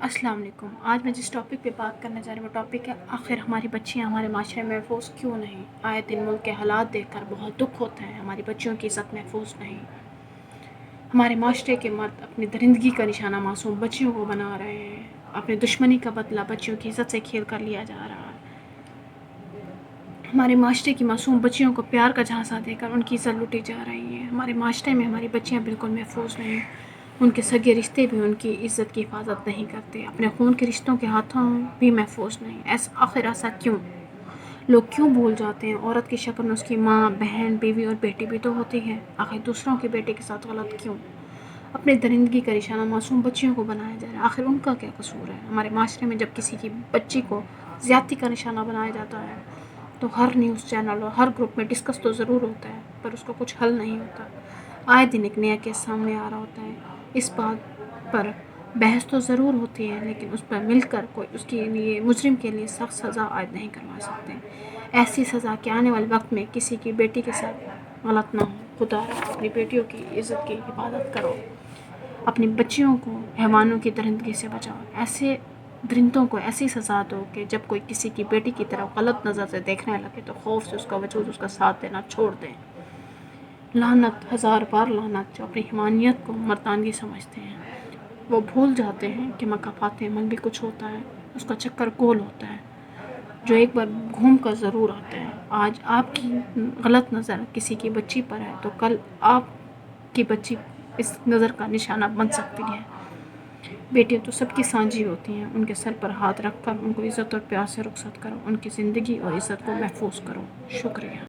السلام علیکم۔ آج میں جس ٹاپک پہ بات کرنا چاہ رہی ہوں وہ ٹاپک ہے آخر ہماری بچیاں ہمارے معاشرے میں محفوظ کیوں نہیں؟ آئے دن ملک کے حالات دیکھ کر بہت دکھ ہوتا ہے، ہماری بچیوں کی عزت محفوظ نہیں۔ ہمارے معاشرے کے مرد اپنی درندگی کا نشانہ معصوم بچیوں کو بنا رہے ہیں، اپنی دشمنی کا بدلہ بچیوں کی عزت سے کھیل کر لیا جا رہا ہے۔ ہمارے معاشرے کی معصوم بچیوں کو پیار کا جھانسا دے کر ان کی عزت لوٹی جا رہی ہے۔ ہمارے معاشرے میں ہماری بچیاں بالکل محفوظ نہیں، ان کے سگے رشتے بھی ان کی عزت کی حفاظت نہیں کرتے، اپنے خون کے رشتوں کے ہاتھوں بھی محفوظ نہیں۔ آخر ایسا کیوں؟ لوگ کیوں بھول جاتے ہیں عورت کی شکل میں اس کی ماں، بہن، بیوی اور بیٹی بھی تو ہوتی ہے؟ آخر دوسروں کے بیٹے کے ساتھ غلط کیوں؟ اپنے درندگی کا نشانہ معصوم بچیوں کو بنایا جا رہا ہے، آخر ان کا کیا قصور ہے؟ ہمارے معاشرے میں جب کسی کی بچی کو زیادتی کا نشانہ بنایا جاتا ہے تو ہر نیوز چینل اور ہر گروپ میں ڈسکس تو ضرور ہوتا ہے، پر اس کا کچھ حل نہیں ہوتا۔ آئے دن ایک نیا کیس سامنے آ رہا ہوتا ہے، اس بات پر بحث تو ضرور ہوتی ہے لیکن اس پر مل کر کوئی اس کے لیے مجرم کے لیے سخت سزا عائد نہیں کروا سکتے۔ ایسی سزا کہ آنے والے وقت میں کسی کی بیٹی کے ساتھ غلط نہ ہو۔ خدا اپنی بیٹیوں کی عزت کی حفاظت کرو، اپنی بچیوں کو حیوانوں کی درندگی سے بچاؤ۔ ایسے درندوں کو ایسی سزا دو کہ جب کوئی کسی کی بیٹی کی طرف غلط نظر سے دیکھنے لگے تو خوف سے اس کا وجود اس کا ساتھ دینا چھوڑ دیں۔ لعنت، ہزار بار لعنت، جو اپنی حیوانیت کو مردانگی سمجھتے ہیں۔ وہ بھول جاتے ہیں کہ مکافات عمل بھی کچھ ہوتا ہے، اس کا چکر گول ہوتا ہے جو ایک بار گھوم کر ضرور آتا ہے۔ آج آپ کی غلط نظر کسی کی بچی پر ہے تو کل آپ کی بچی اس نظر کا نشانہ بن سکتی ہے۔ بیٹیاں تو سب کی سانجھی ہوتی ہیں، ان کے سر پر ہاتھ رکھ کر ان کو عزت اور پیار سے رخصت کرو، ان کی زندگی اور عزت کو محفوظ کرو۔ شکریہ۔